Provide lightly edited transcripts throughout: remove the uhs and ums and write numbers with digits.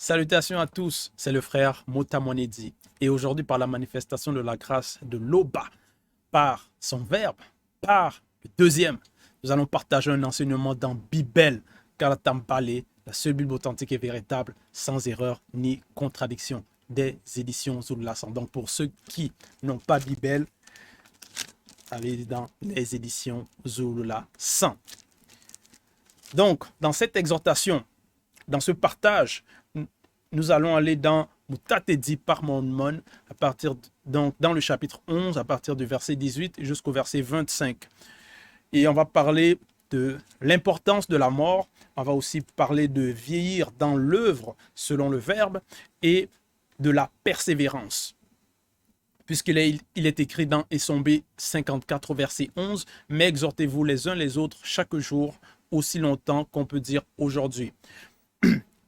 Salutations à tous, c'est le frère Motamonedi. Et aujourd'hui, par la manifestation de la grâce de l'Oba, par son verbe, par le deuxième, nous allons partager un enseignement dans Bible, Kalatambale, la seule Bible authentique et véritable, sans erreur ni contradiction, des éditions Zoulassan. Donc pour ceux qui n'ont pas Bible, allez dans les éditions Zoulassan. Donc, dans cette exhortation, dans ce partage, nous allons aller dans Mutatedi par Mormon, à partir donc dans le chapitre 11, à partir du verset 18 jusqu'au verset 25. Et on va parler de l'importance de la mort. On va aussi parler de vieillir dans l'œuvre selon le verbe et de la persévérance. Puisqu'il est écrit dans Essombé 54, verset 11, « Mais exhortez-vous les uns les autres chaque jour, aussi longtemps qu'on peut dire aujourd'hui. »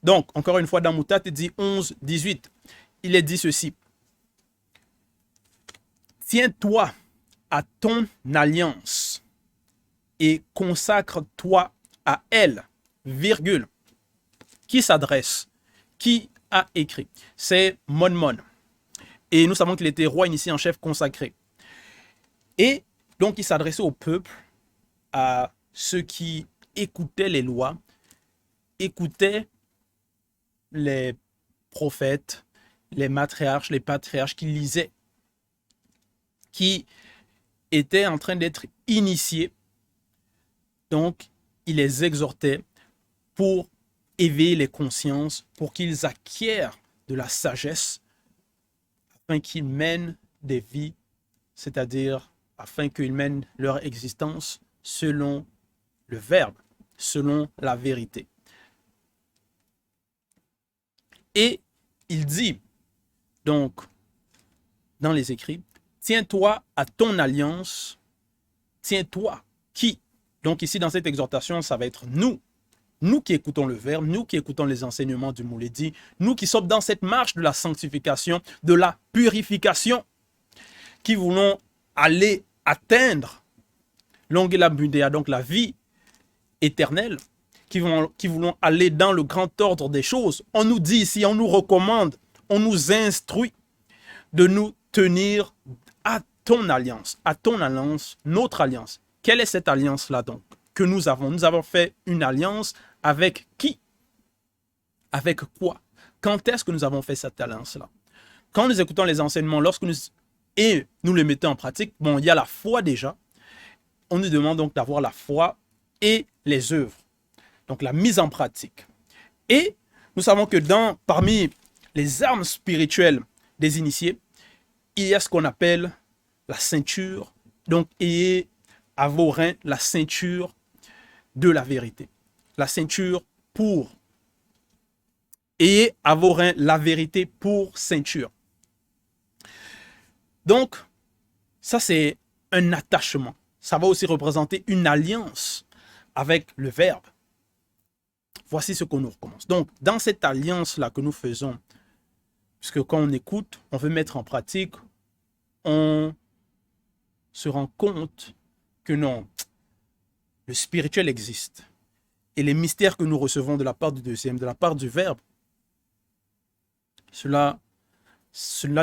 Donc, encore une fois, dans Mutatedi 11, 18, il est dit ceci. « Tiens-toi à ton alliance et consacre-toi à elle, virgule. » Qui s'adresse? Qui a écrit? C'est Monmon. Et nous savons qu'il était roi initié en chef consacré. Et donc, il s'adressait au peuple, à ceux qui écoutaient les lois, écoutaient les prophètes, les matriarches, les patriarches qui lisaient, qui étaient en train d'être initiés. Donc, il les exhortait pour éveiller les consciences, pour qu'ils acquièrent de la sagesse, afin qu'ils mènent des vies, c'est-à-dire afin qu'ils mènent leur existence selon le verbe, selon la vérité. Et il dit, donc, dans les écrits, tiens-toi à ton alliance, tiens-toi qui? Donc ici, dans cette exhortation, ça va être nous qui écoutons le verbe, nous qui écoutons les enseignements du Mouledi, nous qui sommes dans cette marche de la sanctification, de la purification, qui voulons aller atteindre l'ongela bundéa, donc la vie éternelle, qui voulons aller dans le grand ordre des choses. On nous dit ici, on nous recommande, on nous instruit de nous tenir à ton alliance, notre alliance. Quelle est cette alliance-là donc que nous avons? Nous avons fait une alliance avec qui? Avec quoi? Quand est-ce que nous avons fait cette alliance-là? Quand nous écoutons les enseignements, nous les mettons en pratique, bon, il y a la foi déjà. On nous demande donc d'avoir la foi et les œuvres. Donc la mise en pratique. Et nous savons que parmi les armes spirituelles des initiés, il y a ce qu'on appelle la ceinture. Donc, ayez à vos reins la ceinture de la vérité. La ceinture pour. Ayez à vos reins la vérité pour ceinture. Donc, ça c'est un attachement. Ça va aussi représenter une alliance avec le verbe. Voici ce qu'on nous recommence. Donc, dans cette alliance-là que nous faisons, puisque quand on écoute, on veut mettre en pratique, on se rend compte que non, le spirituel existe. Et les mystères que nous recevons de la part du deuxième, de la part du verbe, cela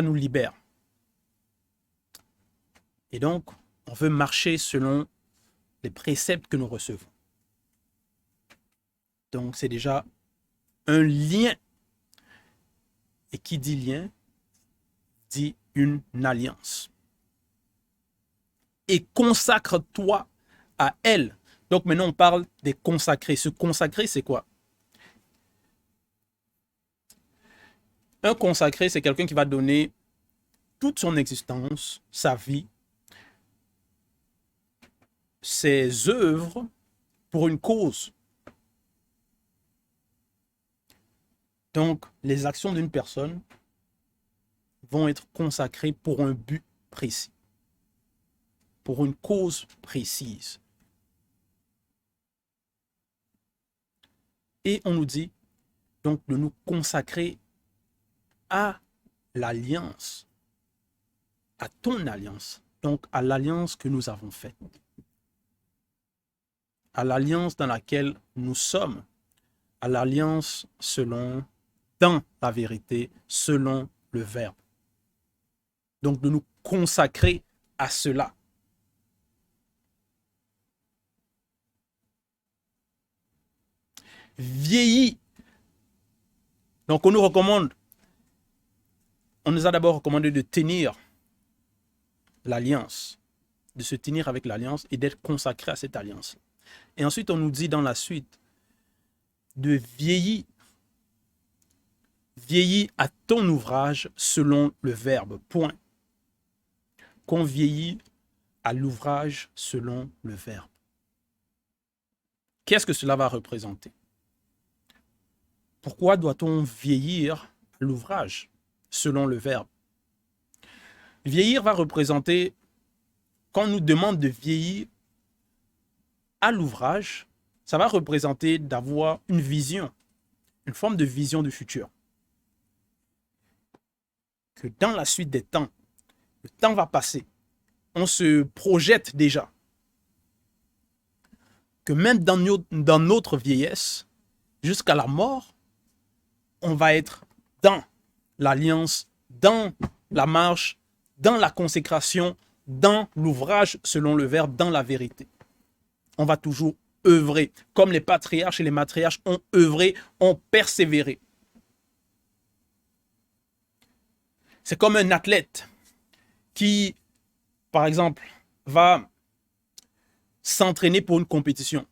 nous libère. Et donc, on veut marcher selon les préceptes que nous recevons. Donc, c'est déjà un lien. Et qui dit lien, dit une alliance. Et consacre-toi à elle. Donc, maintenant, on parle des consacrés. Se consacrer, c'est quoi? Un consacré, c'est quelqu'un qui va donner toute son existence, sa vie, ses œuvres pour une cause. Donc, les actions d'une personne vont être consacrées pour un but précis, pour une cause précise. Et on nous dit donc de nous consacrer à l'alliance, à ton alliance, donc à l'alliance que nous avons faite, à l'alliance dans laquelle nous sommes, à l'alliance selon dans la vérité selon le Verbe. Donc de nous consacrer à cela. Vieillis. Donc on nous a d'abord recommandé de tenir l'alliance, de se tenir avec l'alliance et d'être consacré à cette alliance. Et ensuite on nous dit dans la suite de vieillir. Vieillis à ton ouvrage selon le Verbe. Point. Qu'on vieillit à l'ouvrage selon le Verbe. Qu'est-ce que cela va représenter? Pourquoi doit-on vieillir à l'ouvrage selon le Verbe? Vieillir va représenter, quand on nous demande de vieillir à l'ouvrage, ça va représenter d'avoir une vision, une forme de vision du futur. Que dans la suite des temps, le temps va passer, on se projette déjà. Que même dans notre vieillesse, jusqu'à la mort, on va être dans l'alliance, dans la marche, dans la consécration, dans l'ouvrage selon le Verbe, dans la vérité. On va toujours œuvrer, comme les patriarches et les matriarches ont œuvré, ont persévéré. C'est comme un athlète qui, par exemple, va s'entraîner pour une compétition.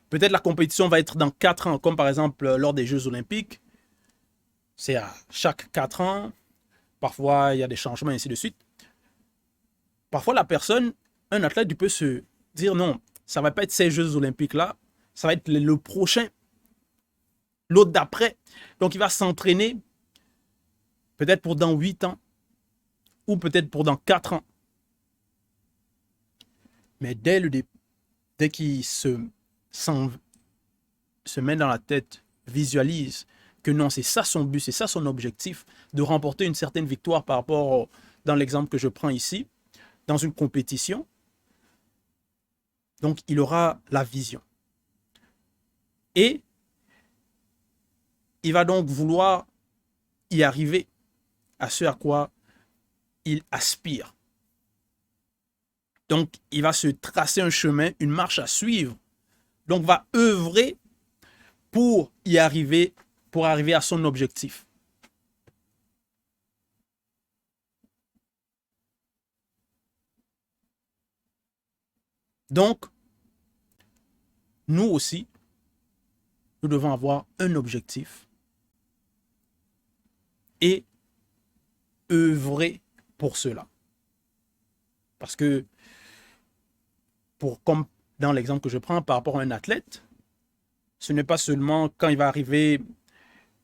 Peut-être la compétition va être dans 4 ans, comme par exemple lors des Jeux Olympiques. C'est à chaque 4 ans. Parfois, il y a des changements, et ainsi de suite. Parfois, la personne, un athlète, il peut se dire non, ça ne va pas être ces Jeux Olympiques-là, ça va être le prochain, l'autre d'après. Donc, il va s'entraîner peut-être pour dans 8 ans ou peut-être pour dans 4 ans. Mais dès qu'il se met dans la tête, visualise que non, c'est ça son but, c'est ça son objectif, de remporter une certaine victoire par rapport, dans l'exemple que je prends ici, dans une compétition. Donc, il aura la vision. Et il va donc vouloir y arriver à ce à quoi il aspire. Donc, il va se tracer un chemin, une marche à suivre. Donc, va œuvrer pour y arriver, pour arriver à son objectif. Donc, nous aussi, nous devons avoir un objectif et œuvrer pour cela. Parce que, comme dans l'exemple que je prends par rapport à un athlète, ce n'est pas seulement quand il va arriver,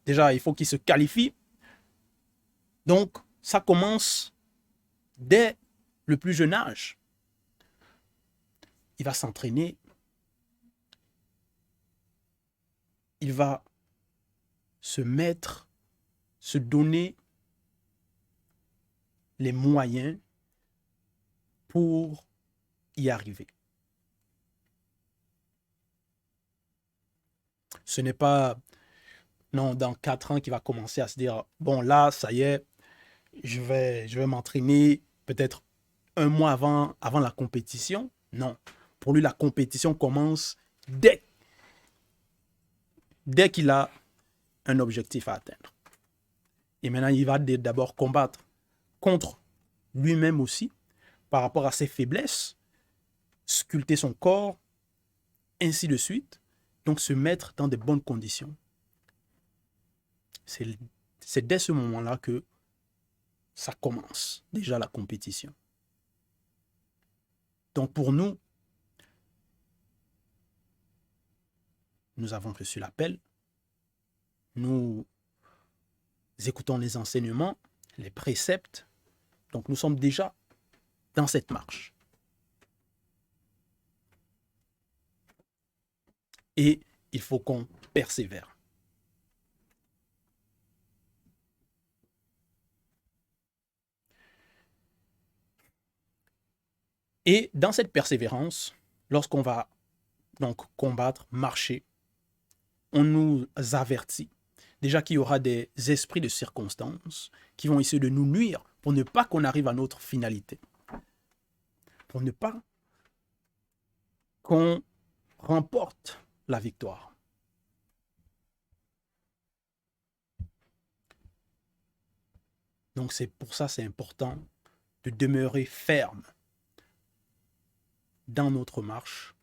déjà il faut qu'il se qualifie. Donc, ça commence dès le plus jeune âge. Il va s'entraîner. Il va se donner les moyens pour y arriver. Ce n'est pas non, dans 4 ans qu'il va commencer à se dire bon là, ça y est, je vais m'entraîner peut-être 1 mois avant la compétition. Non. Pour lui, la compétition commence dès qu'il a un objectif à atteindre. Et maintenant, il va d'abord combattre contre lui-même aussi, par rapport à ses faiblesses, sculpter son corps, ainsi de suite. Donc, se mettre dans de bonnes conditions. C'est dès ce moment-là que ça commence, déjà la compétition. Donc, pour nous, nous avons reçu l'appel, nous écoutons les enseignements, les préceptes, donc nous sommes déjà dans cette marche. Et il faut qu'on persévère. Et dans cette persévérance, lorsqu'on va donc combattre, marcher, on nous avertit déjà qu'il y aura des esprits de circonstance qui vont essayer de nous nuire pour ne pas qu'on arrive à notre finalité. Pour ne pas qu'on remporte la victoire. Donc c'est pour ça c'est important de demeurer ferme dans notre marche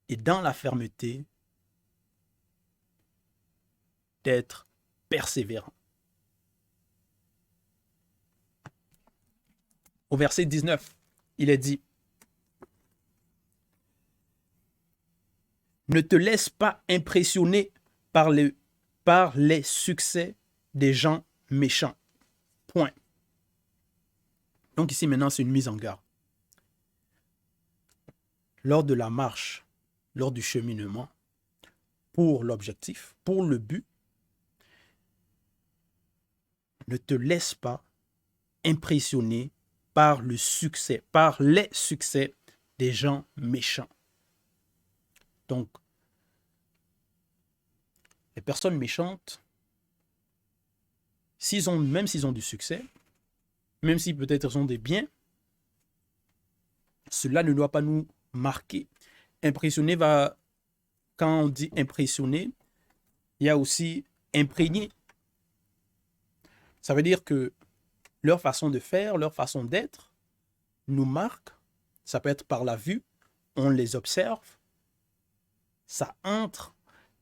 et dans la fermeté d'être persévérant. Au verset 19, il est dit: ne te laisse pas impressionner par les succès des gens méchants. Point. Donc ici maintenant c'est une mise en garde. Lors de la marche, lors du cheminement, pour l'objectif, pour le but, ne te laisse pas impressionner par le succès, par les succès des gens méchants. Donc, les personnes méchantes, même s'ils ont du succès, même si peut-être ils ont des biens, cela ne doit pas nous marquer. Impressionner quand on dit impressionner, il y a aussi imprégner. Ça veut dire que leur façon de faire, leur façon d'être nous marque. Ça peut être par la vue, on les observe, ça entre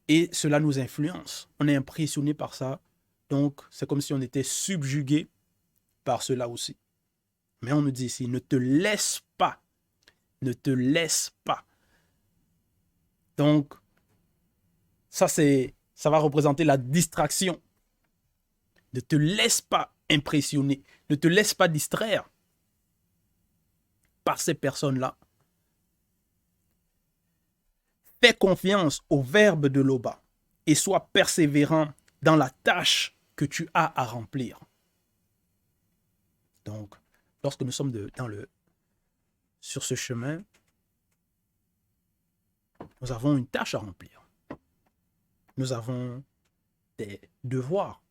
et cela nous influence. On est impressionné par ça. Donc, c'est comme si on était subjugué par cela aussi. Mais on nous dit ici, ne te laisse pas. Ne te laisse pas. Donc, ça va représenter la distraction. Ne te laisse pas impressionner. Ne te laisse pas distraire par ces personnes-là. Fais confiance au verbe de l'Oba et sois persévérant dans la tâche que tu as à remplir. Donc, lorsque nous sommes sur ce chemin, nous avons une tâche à remplir. Nous avons des devoirs.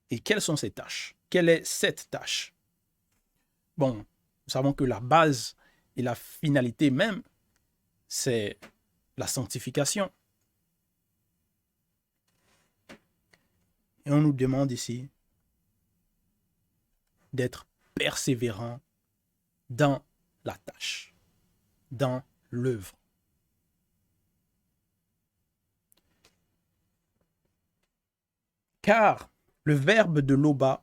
Et quelles sont ces tâches? Quelle est cette tâche? Bon, nous savons que la base et la finalité même, c'est la sanctification. Et on nous demande ici d'être persévérant dans la tâche, dans l'œuvre. Car le verbe de l'Oba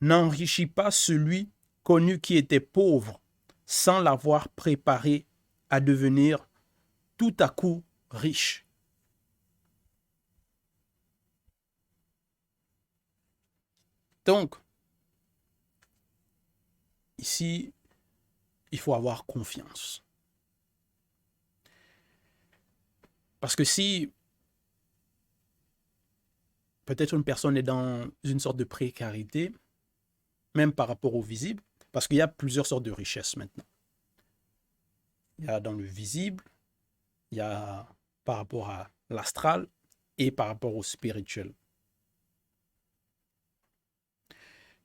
n'enrichit pas celui connu qui était pauvre sans l'avoir préparé à devenir tout à coup riche. Donc, ici, il faut avoir confiance. Parce que si peut-être une personne est dans une sorte de précarité, même par rapport au visible, parce qu'il y a plusieurs sortes de richesses maintenant. Il y a dans le visible, il y a par rapport à l'astral et par rapport au spirituel.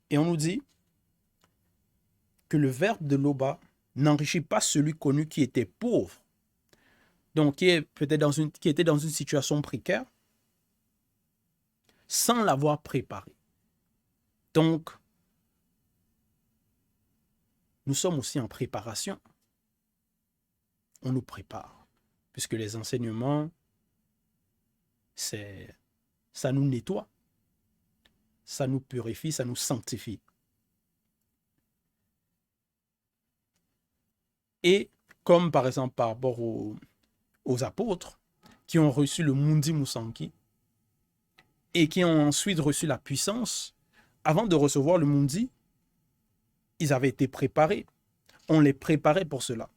Et on nous dit que le verbe de l'Oba n'enrichit pas celui connu qui était pauvre, donc qui était dans une situation précaire, sans l'avoir préparé. Donc, nous sommes aussi en préparation. On nous prépare, puisque les enseignements, ça nous nettoie, ça nous purifie, ça nous sanctifie. Et comme par exemple par rapport aux apôtres qui ont reçu le Mundi Musanki et qui ont ensuite reçu la puissance, avant de recevoir le Mundi, ils avaient été préparés. On les préparait pour cela.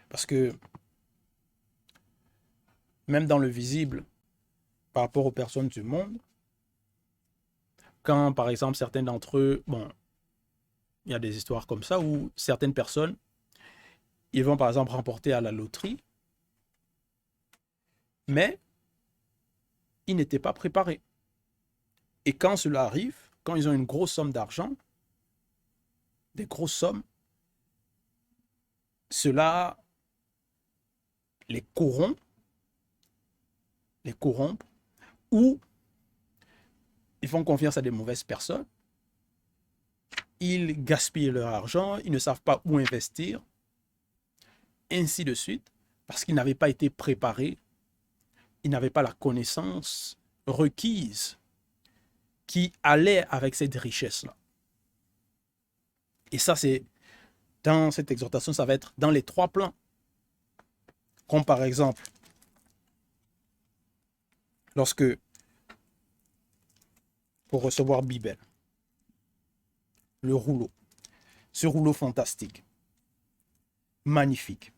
Parce que même dans le visible, par rapport aux personnes du monde, quand par exemple certains d'entre eux, Il y a des histoires comme ça où certaines personnes, ils vont par exemple remporter à la loterie, mais ils n'étaient pas préparés. Et quand cela arrive, quand ils ont une grosse somme d'argent, des grosses sommes, cela les corrompt, ou ils font confiance à des mauvaises personnes, ils gaspillent leur argent, ils ne savent pas où investir, ainsi de suite, parce qu'ils n'avaient pas été préparés, ils n'avaient pas la connaissance requise qui allait avec cette richesse-là. Et ça, c'est dans cette exhortation, ça va être dans les 3 plans. Comme par exemple, lorsque, pour recevoir Bibel, le rouleau, ce rouleau fantastique, magnifique.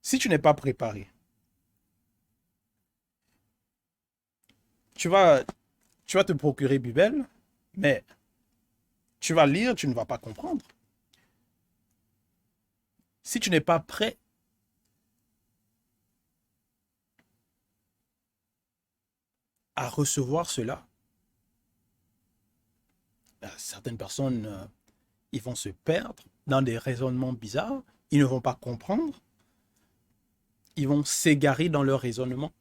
Si tu n'es pas préparé, tu vas te procurer Bibel, mais tu vas lire, tu ne vas pas comprendre. Si tu n'es pas prêt à recevoir cela, certaines personnes, ils vont se perdre dans des raisonnements bizarres, ils ne vont pas comprendre, ils vont s'égarer dans leur raisonnement.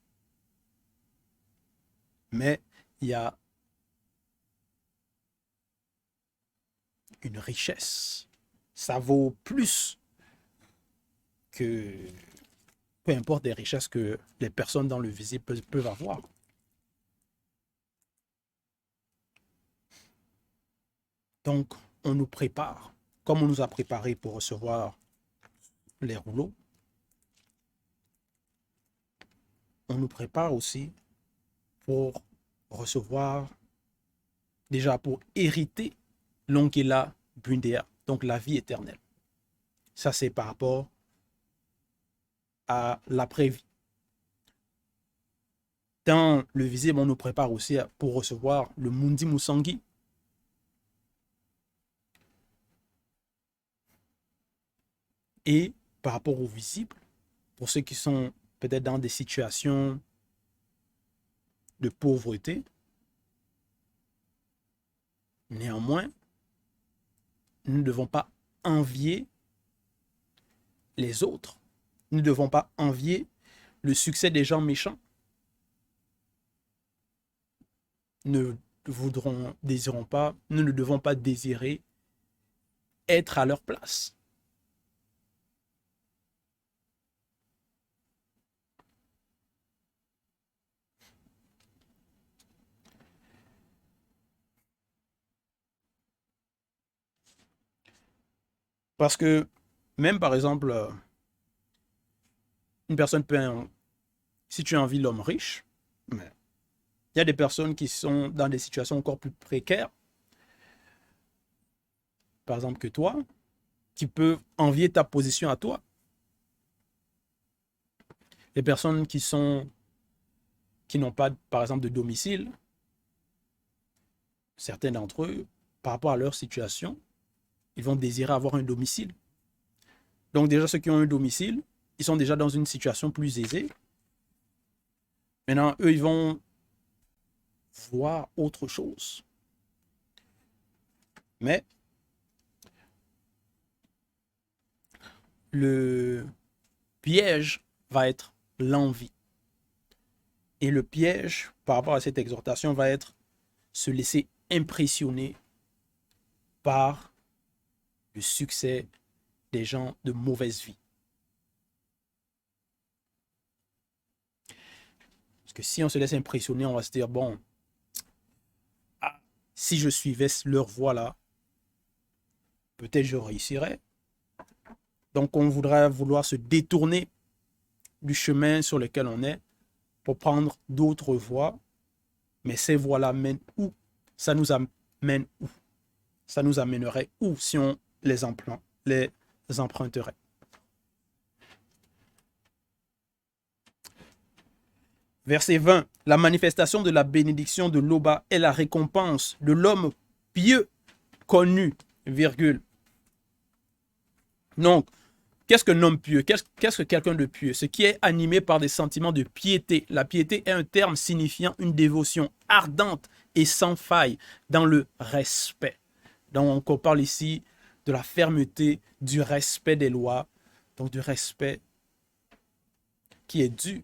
Mais il y a une richesse. Ça vaut plus que peu importe les richesses que les personnes dans le visible peuvent avoir. Donc, on nous prépare, comme on nous a préparé pour recevoir les rouleaux, on nous prépare aussi pour recevoir, déjà pour hériter l'Ongela Bundea, donc la vie éternelle. Ça, c'est par rapport à l'après-vie. Dans le visible, on nous prépare aussi pour recevoir le Mundi Musangi. Et par rapport au visible, pour ceux qui sont peut-être dans des situations de pauvreté, néanmoins, nous ne devons pas envier les autres. Nous ne devons pas envier le succès des gens méchants. Nous ne devons pas désirer être à leur place. Parce que même par exemple, une personne peut, si tu envies l'homme riche, mais il y a des personnes qui sont dans des situations encore plus précaires, par exemple que toi, qui peuvent envier ta position à toi. Les personnes qui n'ont pas, par exemple, de domicile, certains d'entre eux, par rapport à leur situation, ils vont désirer avoir un domicile. Donc déjà, ceux qui ont un domicile, ils sont déjà dans une situation plus aisée. Maintenant, eux, ils vont voir autre chose. Mais le piège va être l'envie. Et le piège, par rapport à cette exhortation, va être se laisser impressionner par le succès des gens de mauvaise vie. Parce que si on se laisse impressionner, on va se dire, bon, si je suivais leur voie là, peut-être je réussirais. Donc on voudrait vouloir se détourner du chemin sur lequel on est pour prendre d'autres voies. Mais ces voies-là mènent où? Ça nous amène où? Ça nous amènerait où si on les emprunterait? Verset 20. La manifestation de la bénédiction de l'Oba est la récompense de l'homme pieux connu virgule. Donc, qu'est-ce qu'un homme pieux? Qu'est-ce que quelqu'un de pieux? Ce qui est animé par des sentiments de piété. La piété est un terme signifiant une dévotion ardente et sans faille dans le respect. Donc, on parle ici de la fermeté, du respect des lois, donc du respect qui est dû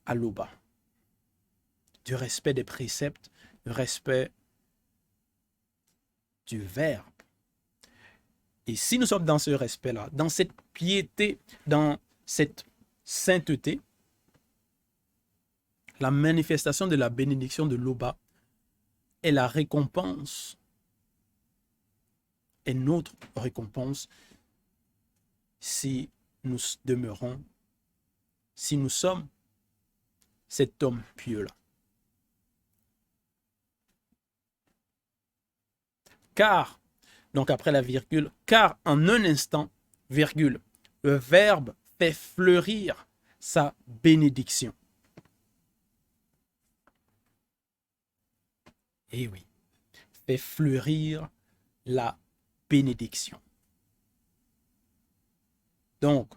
à l'Oba, du respect des préceptes, du respect du Verbe. Et si nous sommes dans ce respect-là, dans cette piété, dans cette sainteté, la manifestation de la bénédiction de l'Oba est la récompense, est notre récompense si nous demeurons, si nous sommes cet homme pieux-là. Car, donc après la virgule, car en un instant, virgule, le Verbe fait fleurir sa bénédiction. Eh oui, fait fleurir la bénédiction. Donc,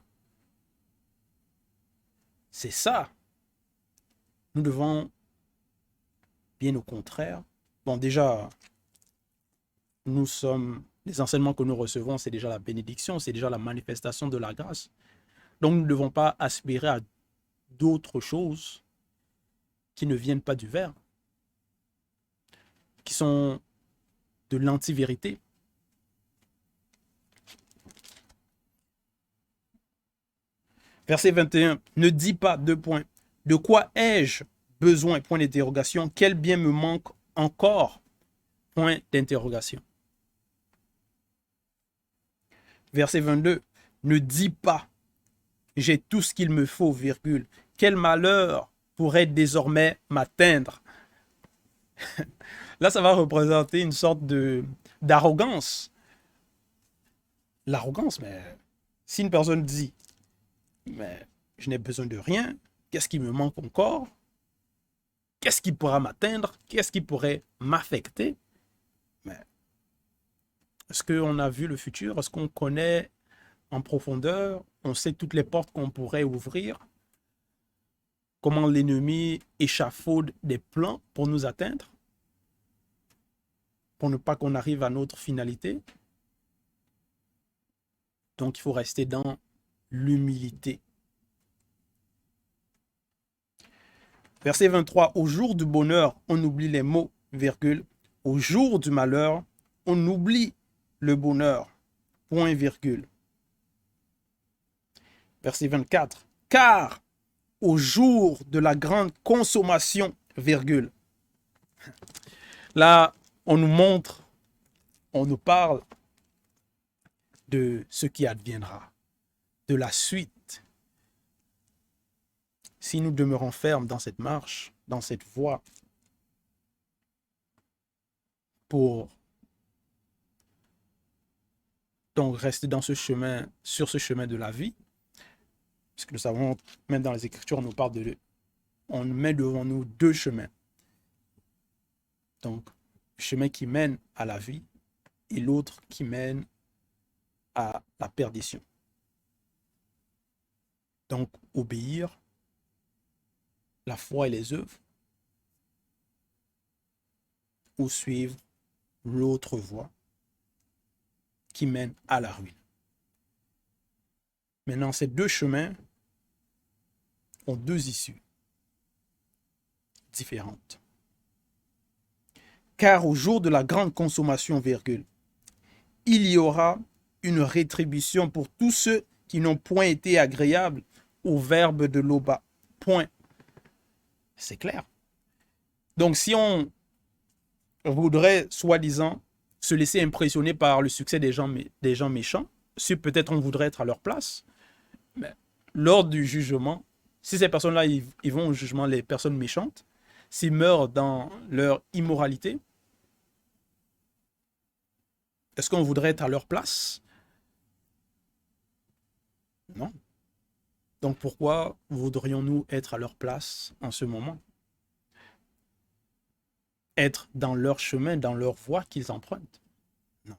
c'est ça. Nous devons, bien au contraire, bon déjà, nous sommes, les enseignements que nous recevons, c'est déjà la bénédiction, c'est déjà la manifestation de la grâce. Donc, nous ne devons pas aspirer à d'autres choses qui ne viennent pas du Verbe, qui sont de l'anti-vérité. Verset 21, ne dis pas, deux points, de quoi ai-je besoin, point d'interrogation, quel bien me manque encore, point d'interrogation. Verset 22, ne dis pas, j'ai tout ce qu'il me faut, virgule, quel malheur pourrait désormais m'atteindre. Là, ça va représenter une sorte d'arrogance. L'arrogance, mais si une personne dit, mais je n'ai besoin de rien, qu'est-ce qui me manque encore? Qu'est-ce qui pourra m'atteindre? Qu'est-ce qui pourrait m'affecter? Mais est-ce qu'on a vu le futur? Est-ce qu'on connaît en profondeur? On sait toutes les portes qu'on pourrait ouvrir? Comment l'ennemi échafaude des plans pour nous atteindre? Pour ne pas qu'on arrive à notre finalité? Donc, il faut rester dans l'humilité. Verset 23, au jour du bonheur, on oublie les mots, virgule. Au jour du malheur, on oublie le bonheur, point, virgule. Verset 24, car au jour de la grande consommation, virgule. Là, on nous montre, on nous parle de ce qui adviendra, de la suite. Si nous demeurons fermes dans cette marche, dans cette voie, pour donc rester dans ce chemin, sur ce chemin de la vie, puisque nous savons, même dans les Écritures, on nous parle de, on met devant nous deux chemins. Donc, le chemin qui mène à la vie et l'autre qui mène à la perdition. Donc, obéir, la foi et les œuvres, ou suivre l'autre voie qui mène à la ruine. Maintenant, ces deux chemins ont deux issues différentes. Car au jour de la grande consommation, virgule, il y aura une rétribution pour tous ceux qui n'ont point été agréables au verbe de l'Oba. Point. C'est clair. Donc, si on voudrait, soi-disant, se laisser impressionner par le succès des gens méchants, si peut-être on voudrait être à leur place, mais lors du jugement, si ces personnes-là, ils vont au jugement, les personnes méchantes, s'ils meurent dans leur immoralité, est-ce qu'on voudrait être à leur place? Non. Donc pourquoi voudrions-nous être à leur place en ce moment? Être dans leur chemin, dans leur voie qu'ils empruntent? Non.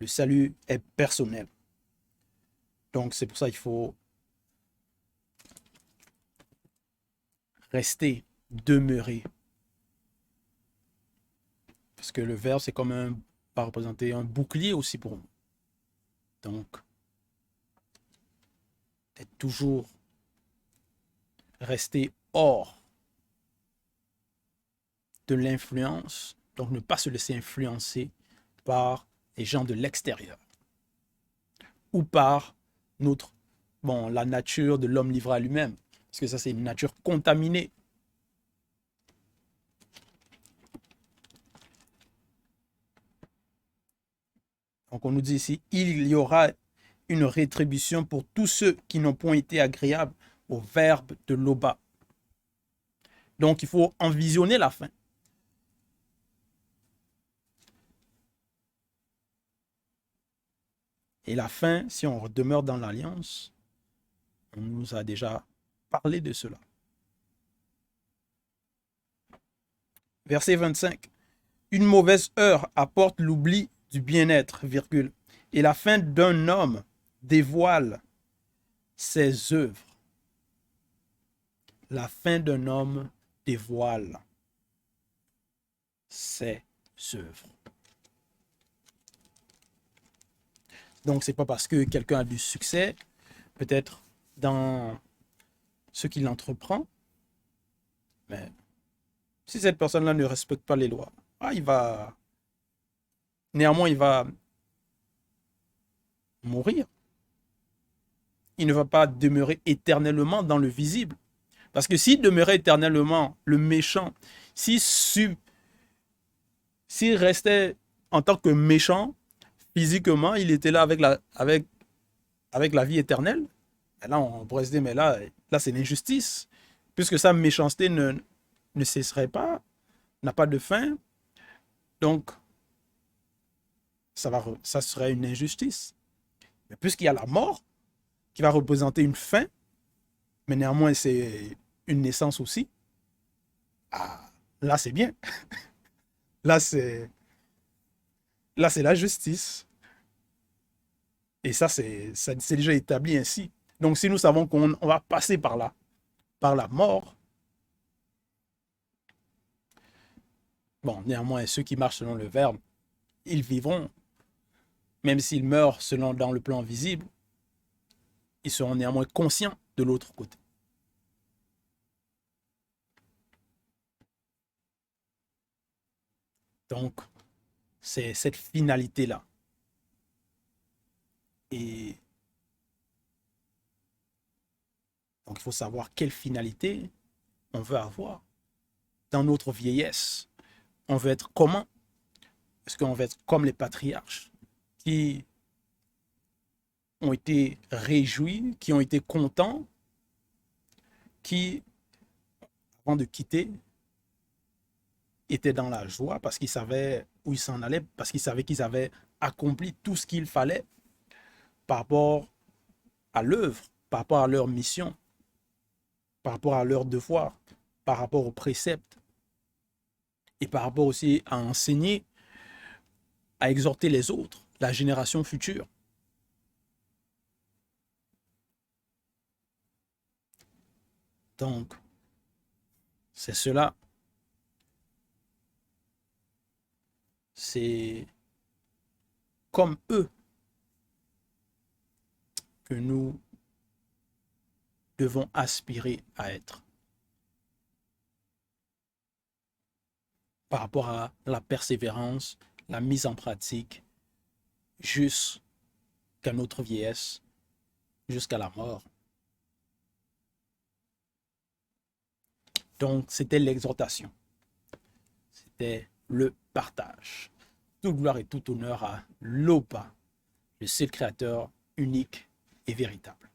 Le salut est personnel. Donc, c'est pour ça qu'il faut rester, demeurer. Parce que le verbe, c'est comme va représenter un bouclier aussi pour nous. Donc, d'être toujours resté hors de l'influence. Donc, ne pas se laisser influencer par les gens de l'extérieur ou par la nature de l'homme livré à lui-même. Parce que ça, c'est une nature contaminée. Donc, on nous dit ici, il y aura une rétribution pour tous ceux qui n'ont point été agréables au verbe de l'Oba. Donc, il faut envisionner la fin. Et la fin, si on demeure dans l'alliance, on nous a déjà parlé de cela. Verset 25. Une mauvaise heure apporte l'oubli du bien-être, virgule, et la fin d'un homme dévoile ses œuvres. La fin d'un homme dévoile ses œuvres. Donc, ce n'est pas parce que quelqu'un a du succès, peut-être dans ce qu'il entreprend, mais si cette personne-là ne respecte pas les lois, néanmoins, il va mourir. Il ne va pas demeurer éternellement dans le visible. Parce que s'il demeurait éternellement le méchant, s'il restait en tant que méchant, physiquement, il était là avec la vie éternelle, et là, on pourrait se dire, mais là c'est l'injustice. Puisque sa méchanceté ne cesserait pas, n'a pas de fin. Donc, ça serait une injustice. Mais puisqu'il y a la mort, qui va représenter une fin, mais néanmoins, c'est une naissance aussi, là, c'est bien. Là, c'est la justice. Et ça, c'est déjà établi ainsi. Donc, si nous savons qu'on va passer par là, par la mort, bon, néanmoins, ceux qui marchent selon le verbe, ils vivront. Même s'ils meurent dans le plan visible, ils seront néanmoins conscients de l'autre côté. Donc, c'est cette finalité-là. Et donc, il faut savoir quelle finalité on veut avoir dans notre vieillesse. On veut être comment? Est-ce qu'on veut être comme les patriarches qui ont été réjouis, qui ont été contents, qui, avant de quitter, étaient dans la joie parce qu'ils savaient où ils s'en allaient, parce qu'ils savaient qu'ils avaient accompli tout ce qu'il fallait par rapport à l'œuvre, par rapport à leur mission, par rapport à leur devoir, par rapport aux préceptes et par rapport aussi à enseigner, à exhorter les autres, la génération future. Donc, c'est cela. C'est comme eux que nous devons aspirer à être par rapport à la persévérance, la mise en pratique, jusqu'à notre vieillesse, jusqu'à la mort. Donc, c'était l'exhortation. C'était le partage. Toute gloire et tout honneur à l'Oba, le seul créateur unique et véritable.